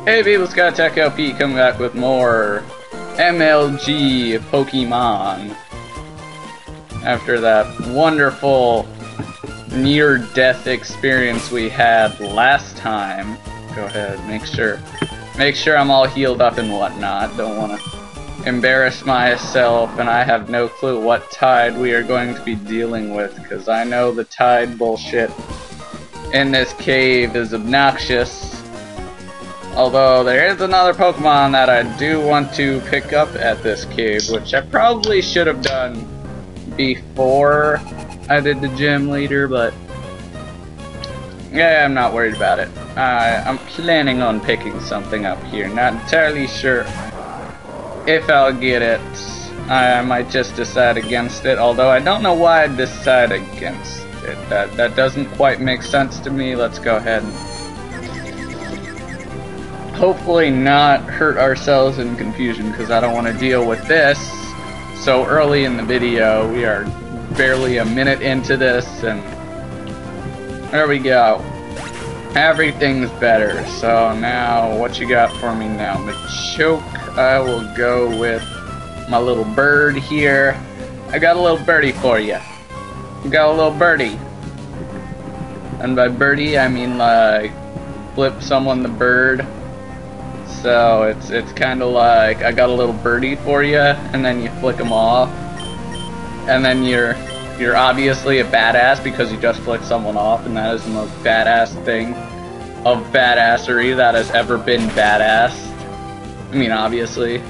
Hey people, Scott Tech LP coming back with more MLG Pokemon. After that wonderful near-death experience we had last time. Go ahead, make sure I'm all healed up and whatnot. Don't want to embarrass myself, and I have no clue what tide we are going to be dealing with, because I know the tide bullshit in this cave is obnoxious. Although there is another Pokemon that I do want to pick up at this cave, which I probably should have done before I did the gym leader, but yeah, I'm not worried about it. I'm planning on picking something up here. Not entirely sure if I'll get it. I might just decide against it, although I don't know why I'd decide against it. That doesn't quite make sense to me. Let's go ahead and hopefully not hurt ourselves in confusion, because I don't want to deal with this so early in the video. We are barely a minute into this, and there we go. Everything's better. So now, what you got for me now? Machoke, I will go with my little bird here. I got a little birdie for you. You got a little birdie. And by birdie, I mean like flip someone the bird. So it's kind of like I got a little birdie for you, and then you flick them off, and then you're obviously a badass because you just flicked someone off, and that is the most badass thing of badassery that has ever been badassed. I mean, obviously,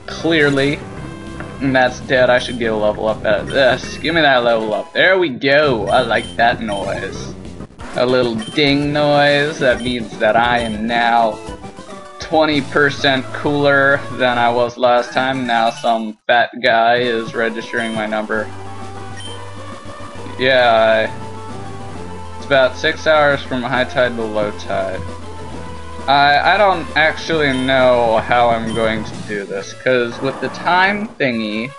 clearly, and that's dead. I should get a level up out of this. Give me that level up. There we go. I like that noise. A little ding noise. That means that I am now 20% cooler than I was last time. Now some fat guy is registering my number. Yeah, it's about 6 hours from high tide to low tide. I don't actually know how I'm going to do this, because with the time thingy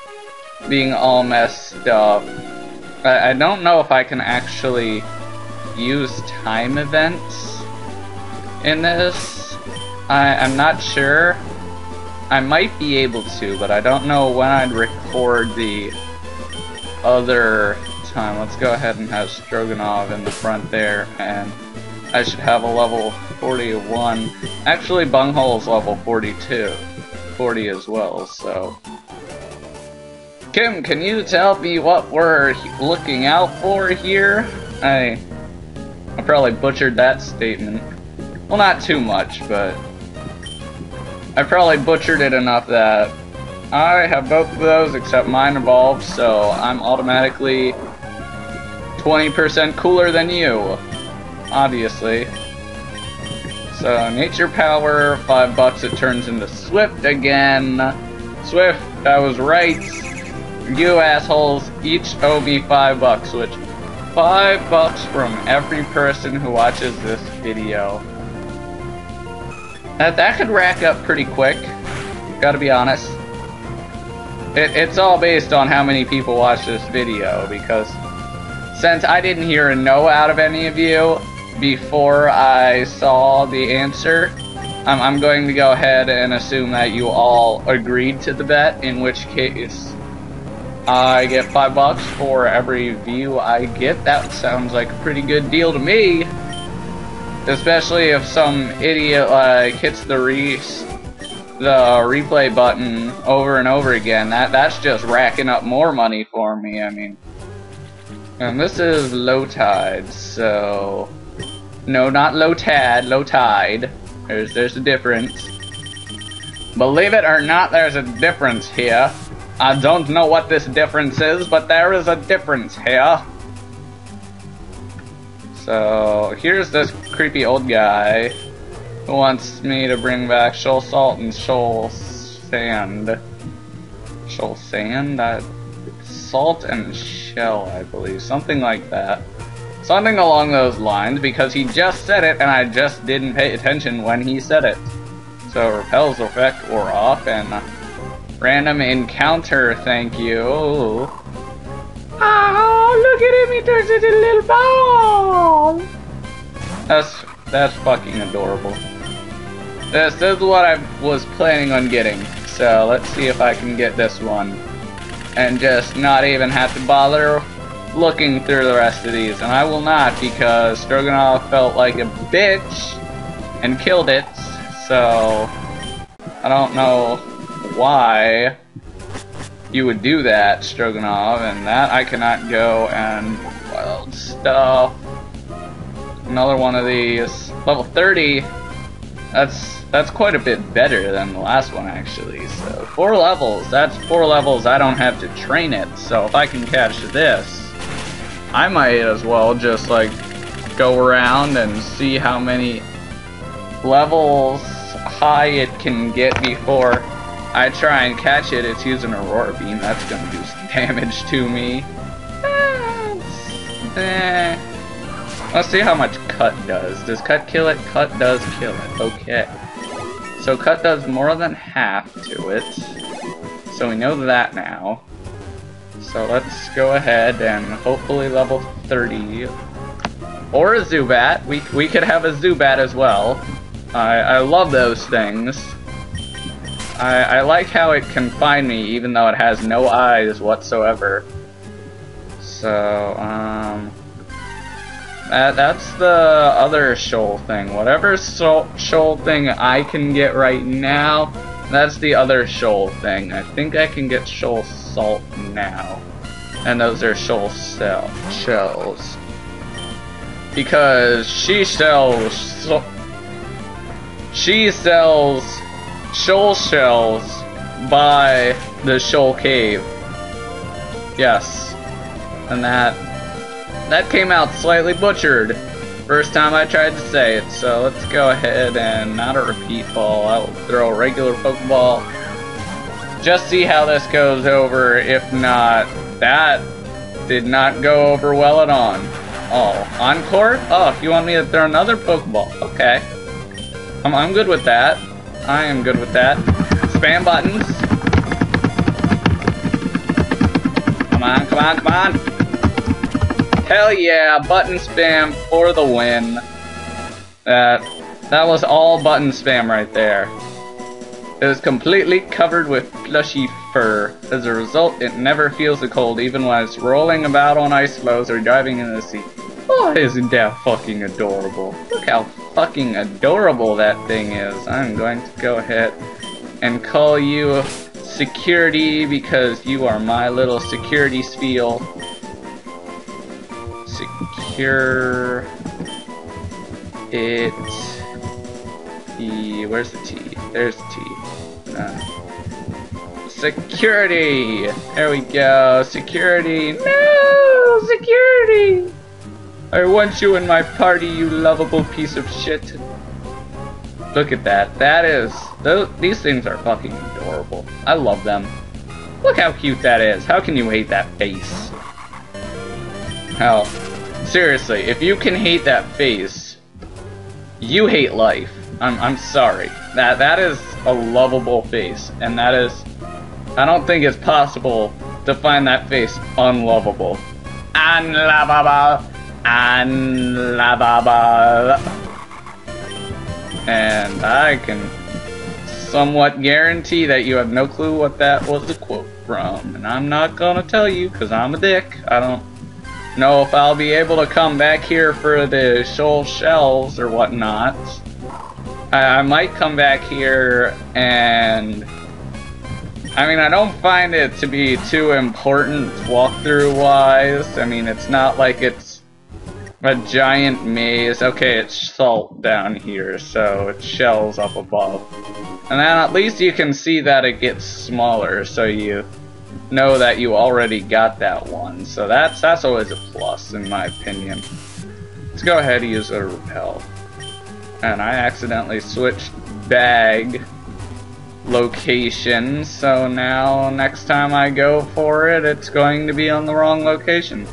being all messed up, I don't know if I can actually use time events in this. I'm not sure. I might be able to, but I don't know when I'd record the other time. Let's go ahead and have Stroganoff in the front there, and I should have a level 41. Actually, Bunghole's level 42. 40 as well, so. Kim, can you tell me what we're looking out for here? I probably butchered that statement. Well, not too much, but I probably butchered it enough that I have both of those except mine evolved, so I'm automatically 20% cooler than you, obviously. So, nature power, $5 it turns into Swift again. Swift, I was right. You assholes each owe me $5, which $5 from every person who watches this video. That could rack up pretty quick, gotta be honest. It's all based on how many people watch this video, because since I didn't hear a no out of any of you before I saw the answer, I'm going to go ahead and assume that you all agreed to the bet, in which case I get $5 for every view I get. That sounds like a pretty good deal to me. Especially if some idiot like hits the replay button over and over again. That's just racking up more money for me, I mean. And this is low tide, so no, not low tad, low tide. There's a difference. Believe it or not, there's a difference here. I don't know what this difference is, but there is a difference here. So, here's this creepy old guy who wants me to bring back shoal salt and shoal sand. Shoal sand? Salt and shell, I believe. Something like that. Something along those lines, because he just said it and I just didn't pay attention when he said it. So, repels effect wore off, and random encounter, thank you. Oh, look at him, he turns into a little ball! That's fucking adorable. This is what I was planning on getting. So let's see if I can get this one. And just not even have to bother looking through the rest of these. And I will not, because Stroganoff felt like a bitch and killed it. So I don't know why you would do that, Stroganoff, and that I cannot go and wild stuff. Another one of these. Level 30. That's quite a bit better than the last one, actually. So 4 levels. That's 4 levels I don't have to train it. So if I can catch this, I might as well just like go around and see how many levels high it can get before I try and catch it. It's using Aurora Beam. That's gonna do some damage to me. Let's see how much Cut does. Does Cut kill it? Cut does kill it. Okay. So Cut does more than half to it. So we know that now. So let's go ahead and hopefully level 30. Or a Zubat. We could have a Zubat as well. I love those things. I like how it can find me even though it has no eyes whatsoever. So, that's the other shoal thing. Whatever shoal thing I can get right now, that's the other shoal thing. I think I can get shoal salt now. And those are shoal shells. Because she sells shoal shells by the shoal cave. Yes. And that came out slightly butchered first time I tried to say it, so let's go ahead and not a repeat ball. I will throw a regular Pokeball. Just see how this goes over. If not, that did not go over well at all. Oh, Encore? Oh, if you want me to throw another Pokeball, okay. I'm good with that. I am good with that. Spam buttons. Come on, come on, come on. Hell yeah, button spam for the win. That was all button spam right there. It is completely covered with plushy fur. As a result, it never feels the cold, even when it's rolling about on ice floes or diving in the sea. Oh, isn't that fucking adorable? Look how fucking adorable that thing is. I'm going to go ahead and call you security because you are my little security Spheal. Secure it. Where's the T? There's the T. Security! There we go. Security. No! Security! I want you in my party, you lovable piece of shit. Look at that. These things are fucking adorable. I love them. Look how cute that is. How can you hate that face? Hell, seriously, if you can hate that face, you hate life. I'm sorry. That is a lovable face, and that is, I don't think it's possible to find that face unlovable. Unlovable. Unlovable. And I can somewhat guarantee that you have no clue what that was a quote from, and I'm not gonna tell you because I'm a dick. I don't know if I'll be able to come back here for the shoal shells or whatnot. I might come back here and I mean, I don't find it to be too important walkthrough wise. I mean, it's not like it's a giant maze. Okay, it's salt down here, so it's shells up above. And then at least you can see that it gets smaller, so you know that you already got that one. So that's always a plus, in my opinion. Let's go ahead and use a repel. And I accidentally switched bag location, so now next time I go for it, it's going to be on the wrong location.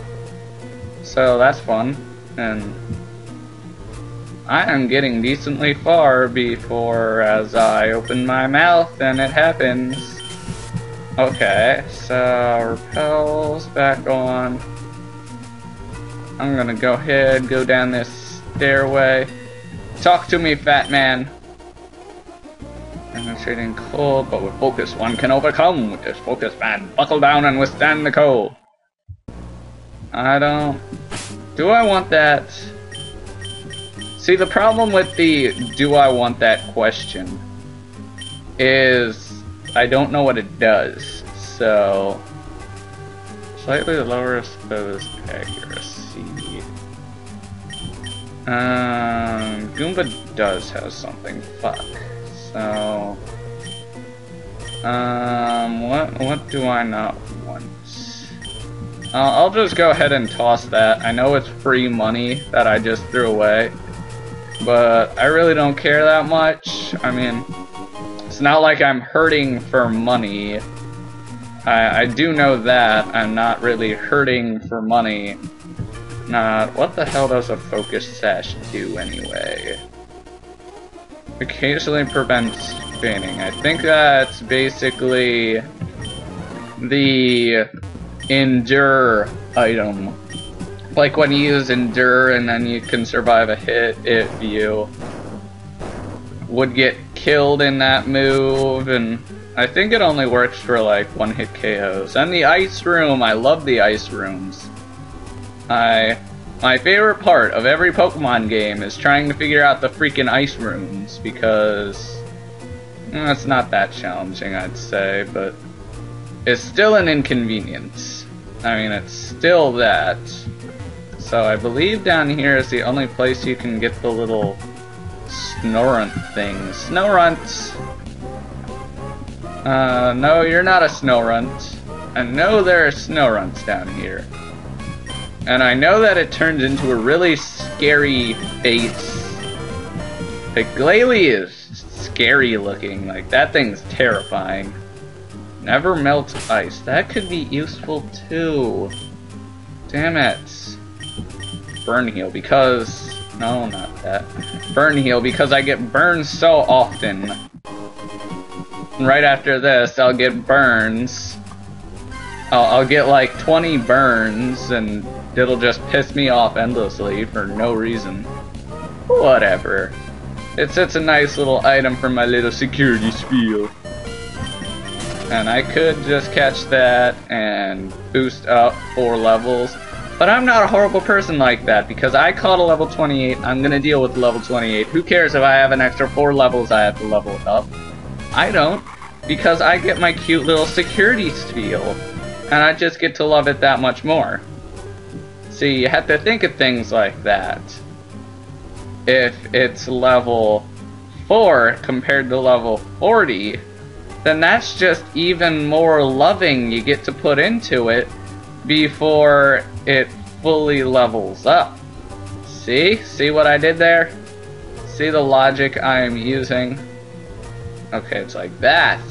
So that's fun, and I am getting decently far before as I open my mouth and it happens. Okay, so repels back on. I'm gonna go ahead, go down this stairway. Talk to me, fat man. Demonstrating cold, but with focus one can overcome. With this focus, man, buckle down and withstand the cold. I don't... Do I want that? See, the problem with the do I want that question is I don't know what it does. So, slightly lower exposed accuracy. Goomba does have something. Fuck. So, what do I not want? I'll just go ahead and toss that. I know it's free money that I just threw away, but I really don't care that much. I mean, it's not like I'm hurting for money. I do know that I'm not really hurting for money. What the hell does a focus sash do anyway? Occasionally prevents spinning. I think that's basically the endure item. Like when you use endure and then you can survive a hit if you would get killed in that move, and I think it only works for like one-hit KOs. And the ice room, I love the ice rooms. My favorite part of every Pokemon game is trying to figure out the freaking ice rooms, because it's not that challenging, I'd say, but it's still an inconvenience. I mean, it's still that. So I believe down here is the only place you can get the little Snorunt things. Snorunt! No, you're not a Snorunt. I know there are Snorunts down here. And I know that it turns into a really scary face. The Glalie is scary looking, like that thing's terrifying. Never melt ice. That could be useful too. Damn it. Burn heal because... No, not that. Burn heal because I get burned so often. And right after this, I'll get burns. I'll get like 20 burns and it'll just piss me off endlessly for no reason. Whatever. It's a nice little item for my little security Spheal. And I could just catch that and boost up 4 levels. But I'm not a horrible person like that, because I caught a level 28, I'm gonna deal with level 28. Who cares if I have an extra 4 levels I have to level up? I don't, because I get my cute little security Spheal, and I just get to love it that much more. See, you have to think of things like that. If it's level 4 compared to level 40, then that's just even more loving you get to put into it before it fully levels up. See? See what I did there? See the logic I am using? Okay, it's like that.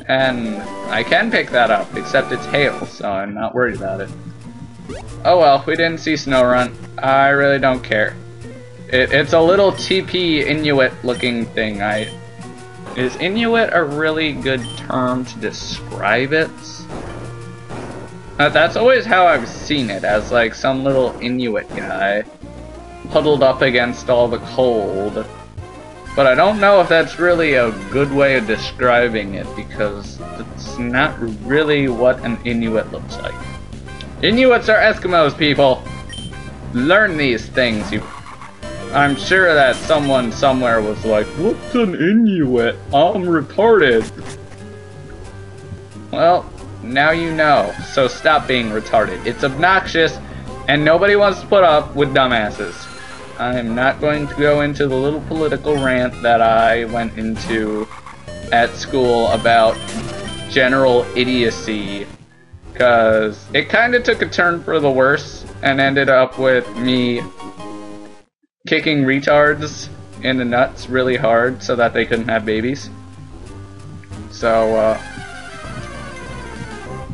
And I can pick that up, except it's hail, so I'm not worried about it. Oh well, we didn't see Snorunt. I really don't care. It's a little TP Inuit looking thing. Is Inuit a really good term to describe it? That's always how I've seen it, as like some little Inuit guy huddled up against all the cold. But I don't know if that's really a good way of describing it, because it's not really what an Inuit looks like. Inuits are Eskimos, people! Learn these things, you... I'm sure that someone somewhere was like, what's an Inuit? I'm retarded. Well, now you know, so stop being retarded. It's obnoxious, and nobody wants to put up with dumbasses. I am not going to go into the little political rant that I went into at school about general idiocy, because it kind of took a turn for the worse, and ended up with me kicking retards in the nuts really hard so that they couldn't have babies. So,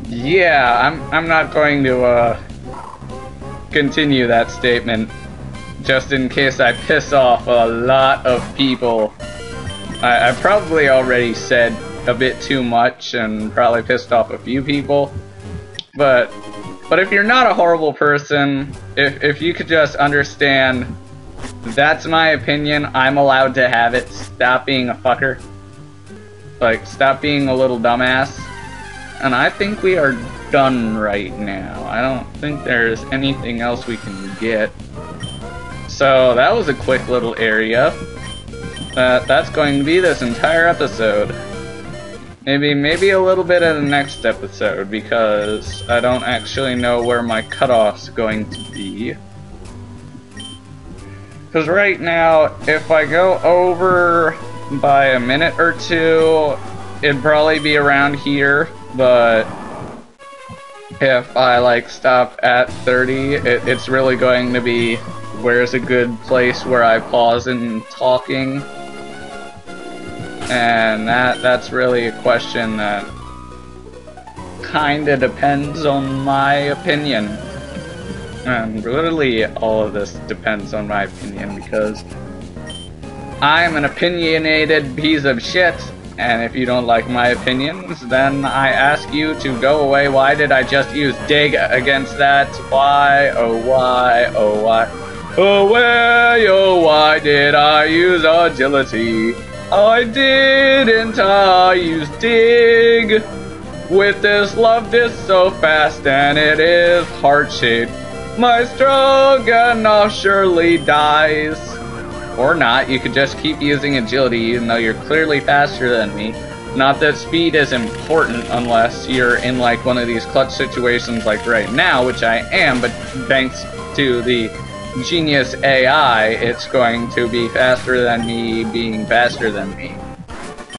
yeah, I'm not going to, continue that statement, just in case I piss off a lot of people. I probably already said a bit too much and probably pissed off a few people, but if you're not a horrible person, if you could just understand that's my opinion, I'm allowed to have it, stop being a fucker. Like, stop being a little dumbass. And I think we are done right now. I don't think there's anything else we can get. So that was a quick little area. That's going to be this entire episode. Maybe a little bit of the next episode, because I don't actually know where my cutoff's going to be. Because right now, if I go over by a minute or two, it'd probably be around here, but if I like stop at 30, it's really going to be where's a good place where I pause in talking. And that's really a question that kinda depends on my opinion. And literally all of this depends on my opinion, because I'm an opinionated piece of shit, and if you don't like my opinions, then I ask you to go away. Why did I just use dig against that? Why, oh why, oh why, oh why, oh why did I use agility? I didn't, I used dig. With this love this so fast, and it is heart-shaped. My stroganoff surely dies. Or not, you could just keep using agility even though you're clearly faster than me. Not that speed is important unless you're in like one of these clutch situations like right now, which I am, but thanks to the genius AI, it's going to be faster than me being faster than me.